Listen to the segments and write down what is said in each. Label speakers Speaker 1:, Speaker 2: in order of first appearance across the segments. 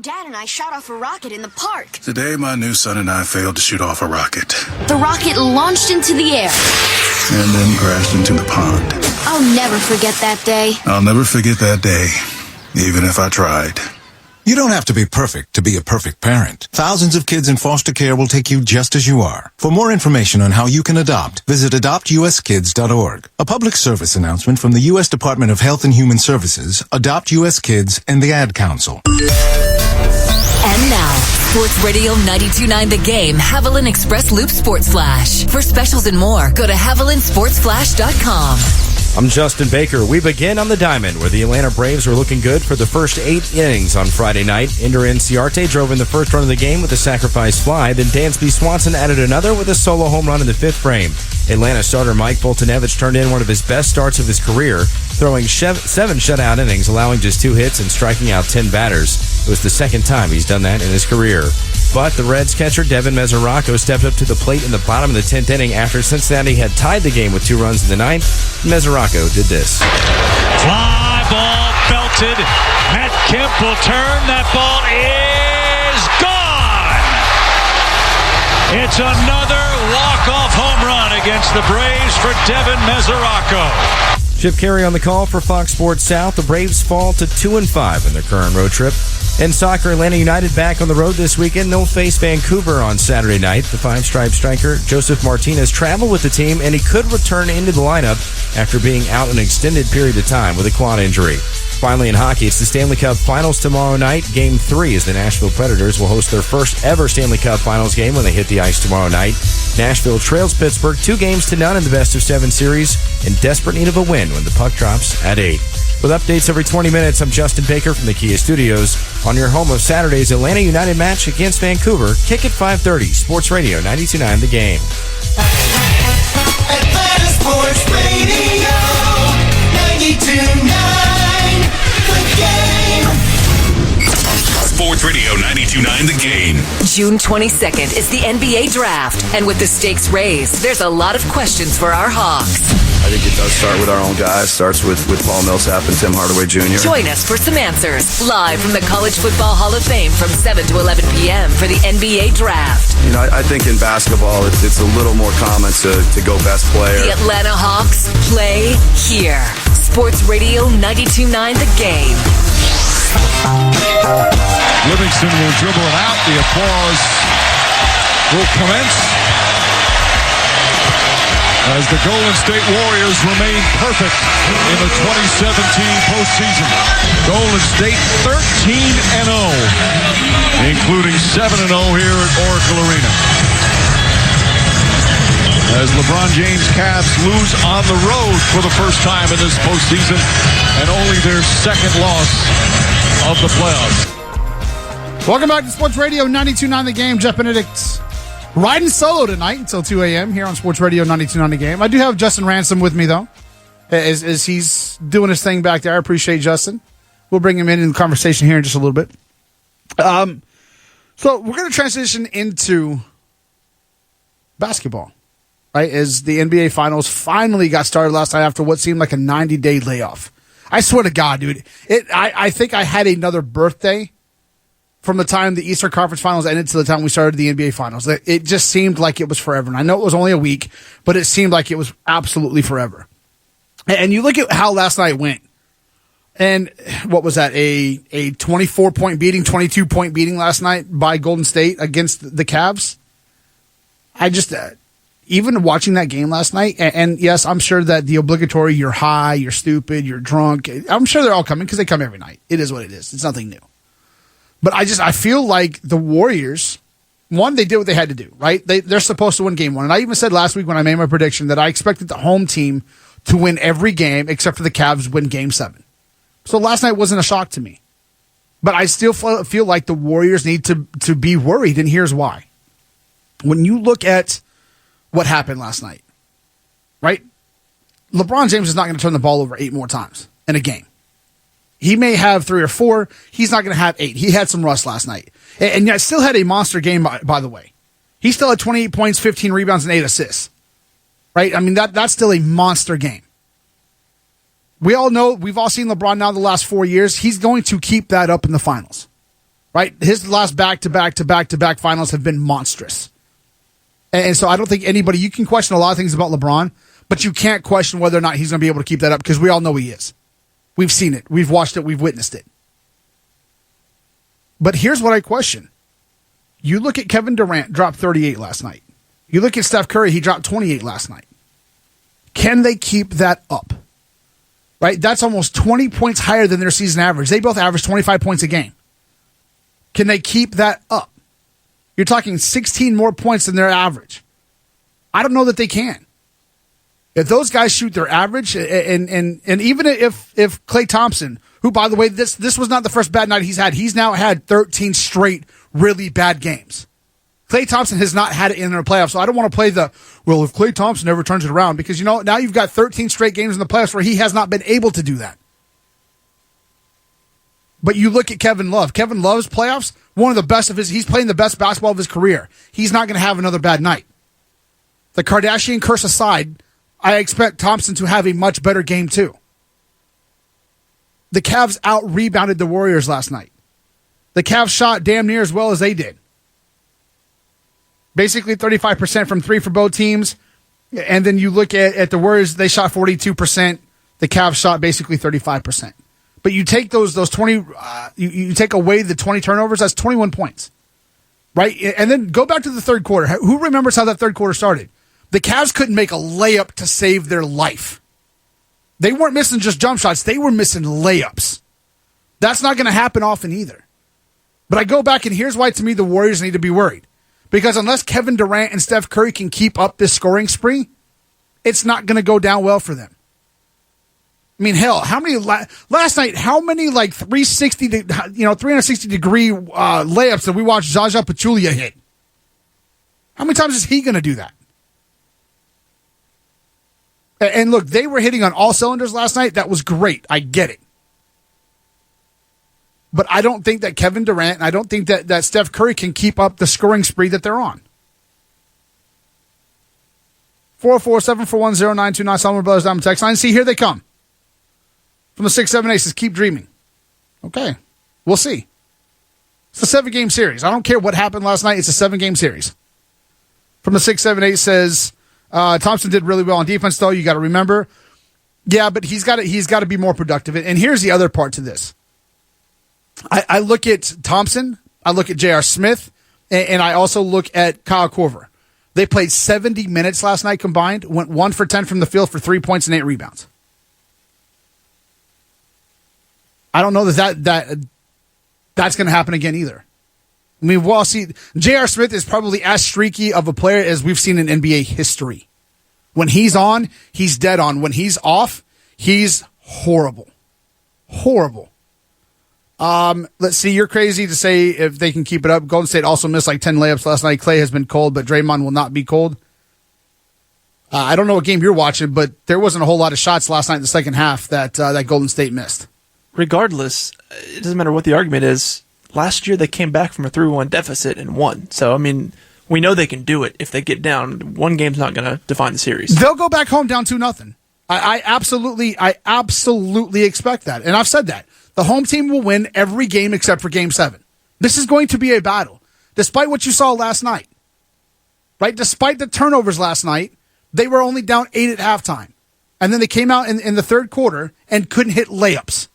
Speaker 1: Dad and I shot off a rocket in the park.
Speaker 2: Today, my new son and I failed to shoot off a rocket.
Speaker 1: The rocket launched into the air.
Speaker 2: And then crashed into the pond.
Speaker 1: I'll never forget that day.
Speaker 2: I'll never forget that day, even if I tried.
Speaker 3: You don't have to be perfect to be a perfect parent. Thousands of kids in foster care will take you just as you are. For more information on how you can adopt, visit adoptuskids.org. A public service announcement from the U.S. Department of Health and Human Services, Adopt U.S. Kids, and the Ad Council.
Speaker 4: And now, Sports Radio 92.9 The Game, Haviland Express Loop Sports Flash. For specials and more, go to HavilandSportsFlash.com.
Speaker 5: I'm Justin Baker. We begin on the diamond, where the Atlanta Braves were looking good for the first 8 innings on Friday night. Ender Inciarte drove in the first run of the game with a sacrifice fly. Then Dansby Swanson added another with a solo home run in the 5th frame. Atlanta starter Mike Foltynewicz turned in one of his best starts of his career, throwing 7 shutout innings, allowing just 2 hits and striking out 10 batters. It was the second time he's done that in his career. But the Reds catcher Devin Mesoraco stepped up to the plate in the bottom of the 10th inning after Cincinnati had tied the game with 2 runs in the 9th. Mesoraco did this.
Speaker 6: Fly ball belted. Matt Kemp will turn. That ball is gone. It's another walk-off home run against the Braves for Devin Mesoraco.
Speaker 5: Chip Carey on the call for Fox Sports South. The Braves fall to 2-5 in their current road trip. In soccer, Atlanta United back on the road this weekend. They'll face Vancouver on Saturday night. The five-stripe striker Joseph Martinez traveled with the team, and he could return into the lineup after being out an extended period of time with a quad injury. Finally, in hockey, it's the Stanley Cup Finals tomorrow night. Game 3 as the Nashville Predators will host their first ever Stanley Cup Finals game when they hit the ice tomorrow night. Nashville trails Pittsburgh 2-0 in the best-of-7 series, in desperate need of a win when the puck drops at 8. With updates every 20 minutes, I'm Justin Baker from the Kia Studios on your home of Saturday's Atlanta United match against Vancouver. Kick at 5:30, Sports Radio 92.9 The Game.
Speaker 7: Atlanta Sports Radio 92.9 The Game.
Speaker 8: Sports Radio 92.9 The Game.
Speaker 4: June 22nd is the NBA Draft, and with the stakes raised, there's a lot of questions for our Hawks.
Speaker 9: I think it does start with our own guys. Starts with Paul Millsap and Tim Hardaway Jr.
Speaker 4: Join us for some answers, live from the College Football Hall of Fame from 7 to 11 p.m. for the NBA Draft.
Speaker 9: You know, I think in basketball, it's a little more common to go best player.
Speaker 4: The Atlanta Hawks play here. Sports Radio 92.9 The Game.
Speaker 6: Livingston will dribble it out. The applause will commence as the Golden State Warriors remain perfect in the 2017 postseason. Golden State 13-0, including 7-0 here at Oracle Arena. As LeBron James' Cavs lose on the road for the first time in this postseason, and only their second loss of the playoffs.
Speaker 10: Welcome back to Sports Radio 92.9 The Game. Jeff Benedict riding solo tonight until 2 a.m. here on Sports Radio 92.9 The Game. I do have Justin Ransom with me, though, as he's doing his thing back there. I appreciate Justin. We'll bring him in the conversation here in just a little bit. So we're going to transition into basketball, right? As the NBA Finals finally got started last night after what seemed like a 90-day layoff. I swear to God, dude, I think I had another birthday from the time the Eastern Conference Finals ended to the time we started the NBA Finals. It just seemed like it was forever. And I know it was only a week, but it seemed like it was absolutely forever. And you look at how last night went. And what was that? A 24-point beating, 22-point beating last night by Golden State against the Cavs. I just, even watching that game last night, and yes, I'm sure that the obligatory, you're high, you're stupid, you're drunk, I'm sure they're all coming because they come every night. It is what it is. It's nothing new. But I feel like the Warriors, one, they did what they had to do, right? They're supposed to win game 1. And I even said last week when I made my prediction that I expected the home team to win every game except for the Cavs win game 7. So last night wasn't a shock to me. But I still feel like the Warriors need to be worried, and here's why. When you look at what happened last night, right? LeBron James is not going to turn the ball over 8 more times in a game. He may have 3 or 4. He's not going to have 8. He had some rust last night. And yet still had a monster game, by the way. He still had 28 points, 15 rebounds, and 8 assists. Right? I mean, that's still a monster game. We all know, we've all seen LeBron now the last 4 years. He's going to keep that up in the finals. right? His last back-to-back finals have been monstrous. And so I don't think anybody, you can question a lot of things about LeBron, but you can't question whether or not he's going to be able to keep that up because we all know he is. We've seen it. We've watched it. We've witnessed it. But here's what I question. You look at Kevin Durant, dropped 38 last night. You look at Steph Curry, he dropped 28 last night. Can they keep that up? Right? That's almost 20 points higher than their season average. They both average 25 points a game. Can they keep that up? You're talking 16 more points than their average. I don't know that they can. If those guys shoot their average, and even if Klay Thompson, who, by the way, this was not the first bad night he's now had 13 straight really bad games. Klay Thompson has not had it in the playoffs, so I don't want to play if Klay Thompson ever turns it around, because, now you've got 13 straight games in the playoffs where he has not been able to do that. But you look at Kevin Love. Kevin Love's playoffs, one of the best he's playing the best basketball of his career. He's not going to have another bad night. The Kardashian curse aside, I expect Thompson to have a much better game too. The Cavs out-rebounded the Warriors last night. The Cavs shot damn near as well as they did. Basically 35% from three for both teams. And then you look at the Warriors, they shot 42%. The Cavs shot basically 35%. But you take those 20, you take away the 20 turnovers, that's 21 points. Right? And then go back to the third quarter. Who remembers how that third quarter started? The Cavs couldn't make a layup to save their life. They weren't missing just jump shots. They were missing layups. That's not going to happen often either. But I go back, and here's why, to me, the Warriors need to be worried. Because unless Kevin Durant and Steph Curry can keep up this scoring spree, it's not going to go down well for them. I mean, hell, last night, how many 360 degree layups did we watch Zaza Pachulia hit? How many times is he going to do that? And look, they were hitting on all cylinders last night. That was great. I get it. But I don't think that Kevin Durant and I don't think that Steph Curry can keep up the scoring spree that they're on. 404-741-0929, Solomon Brothers Diamond text line. See, here they come. From the 678 says, keep dreaming. Okay, we'll see. It's a 7-game series. I don't care what happened last night. It's a 7-game series. From the 678 says, Thompson did really well on defense, though. You got to remember. Yeah, but he's got to be more productive. And here's the other part to this. I look at Thompson. I look at J.R. Smith. And I also look at Kyle Korver. They played 70 minutes last night combined, went 1 for 10 from the field for 3 points and 8 rebounds. I don't know that's going to happen again either. I mean, we'll see. J.R. Smith is probably as streaky of a player as we've seen in NBA history. When he's on, he's dead on. When he's off, he's horrible. Horrible. Let's see. You're crazy to say if they can keep it up. Golden State also missed 10 layups last night. Klay has been cold, but Draymond will not be cold. I don't know what game you're watching, but there wasn't a whole lot of shots last night in the second half that Golden State missed.
Speaker 11: Regardless, it doesn't matter what the argument is. Last year they came back from a 3-1 deficit and won. So, I mean, we know they can do it if they get down. One game's not going to define the series.
Speaker 10: They'll go back home down 2-0. I absolutely expect that. And I've said that. The home team will win every game except for Game 7. This is going to be a battle, despite what you saw last night. Right? Despite the turnovers last night, they were only down 8 at halftime. And then they came out in the third quarter and couldn't hit layups.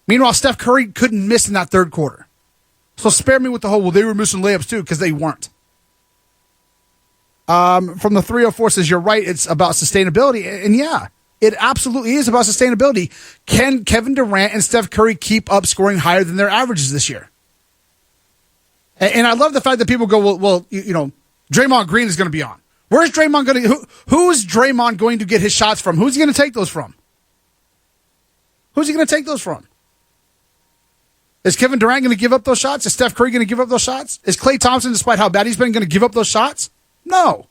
Speaker 10: Meanwhile, Steph Curry couldn't miss in that third quarter. So spare me with the whole, they were missing layups too, because they weren't. From the 304 says, you're right, it's about sustainability. And yeah, it absolutely is about sustainability. Can Kevin Durant and Steph Curry keep up scoring higher than their averages this year? And I love the fact that people go, well, Draymond Green is going to be on. Where's Draymond going to, who's Draymond going to get his shots from? Who's he going to take those from? Who's he going to take those from? Is Kevin Durant going to give up those shots? Is Steph Curry going to give up those shots? Is Klay Thompson, despite how bad he's been, going to give up those shots? No.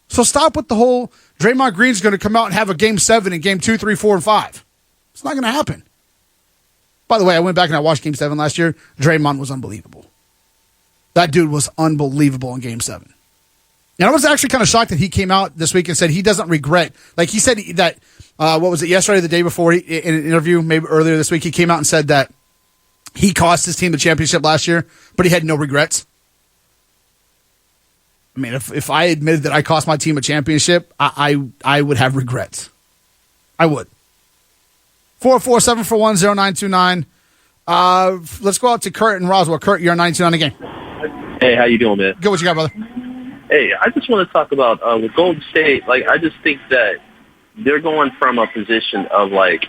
Speaker 10: So stop with the whole Draymond Green's going to come out and have a Game 7 and Game 2, 3, 4, and 5. It's not going to happen. By the way, I went back and I watched Game 7 last year. Draymond was unbelievable. That dude was unbelievable in Game 7. And I was actually kind of shocked that he came out this week and said he doesn't regret. Like he said that, what was it, yesterday or the day before, in an interview, maybe earlier this week, he came out and said that He cost his team the championship last year, but he had no regrets. I mean, if I admitted that I cost my team a championship, I would have regrets. I would. 447410929. Let's go out to Kurt and Roswell. Kurt, you're on 929 again.
Speaker 12: Hey, how you doing, man?
Speaker 10: Good, what you got, brother?
Speaker 12: Hey, I just want to talk about with Golden State. Like, I just think that they're going from a position of like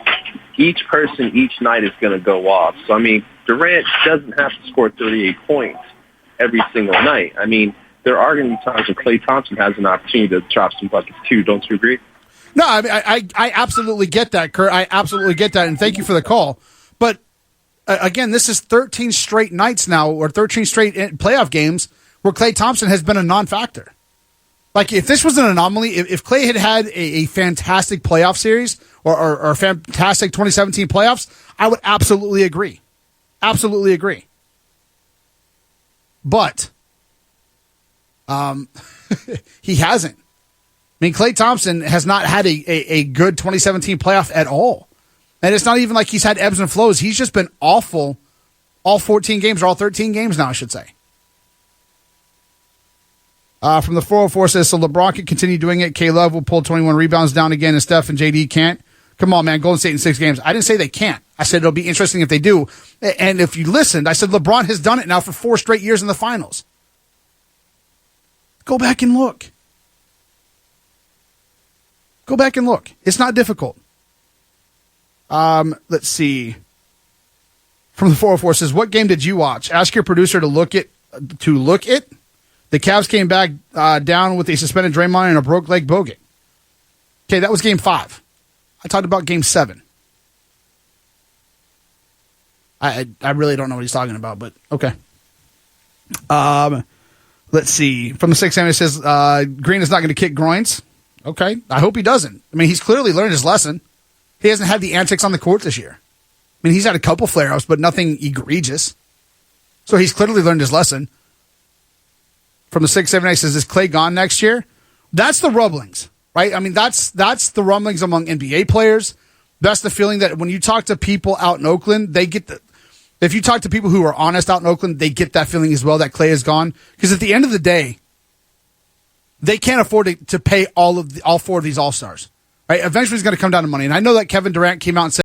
Speaker 12: each person each night is going to go off. So I mean, Durant doesn't have to score 38 points every single night. I mean, there are going to be times when Klay Thompson has an opportunity to drop some buckets too. Don't you agree?
Speaker 10: No, I mean, I absolutely get that, Kurt. I absolutely get that, and thank you for the call. But again, this is 13 straight nights now, or 13 straight playoff games where Klay Thompson has been a non-factor. Like, if this was an anomaly, if Klay had a fantastic playoff series or a fantastic 2017 playoffs, I would absolutely agree. Absolutely agree. But he hasn't. I mean, Klay Thompson has not had a good 2017 playoff at all. And it's not even like he's had ebbs and flows. He's just been awful all 14 games, or all 13 games now, I should say. From the 404 says, so LeBron can continue doing it. K-Love will pull 21 rebounds down again, and Steph and JD can't. Come on, man. Golden State in 6 games. I didn't say they can't. I said it'll be interesting if they do. And if you listened, I said LeBron has done it now for 4 straight years in the finals. Go back and look. Go back and look. It's not difficult. Let's see. From the 404 says, what game did you watch? Ask your producer to look it. The Cavs came back down with a suspended Draymond and a broke leg Bogut. Okay, that was game 5. I talked about game 7. I really don't know what he's talking about, but okay. Let's see. From the 6 it says, Green is not going to kick groins. Okay, I hope he doesn't. I mean, he's clearly learned his lesson. He hasn't had the antics on the court this year. I mean, he's had a couple flare-ups, but nothing egregious. So he's clearly learned his lesson. From the 678 says, is Klay gone next year? That's the rumblings, right? I mean, that's the rumblings among NBA players. That's the feeling that when you talk to people out in Oakland, they get if you talk to people who are honest out in Oakland, they get that feeling as well that Klay is gone. Because at the end of the day, they can't afford to pay all 4 of these All-Stars, right? Eventually it's going to come down to money. And I know that Kevin Durant came out and said,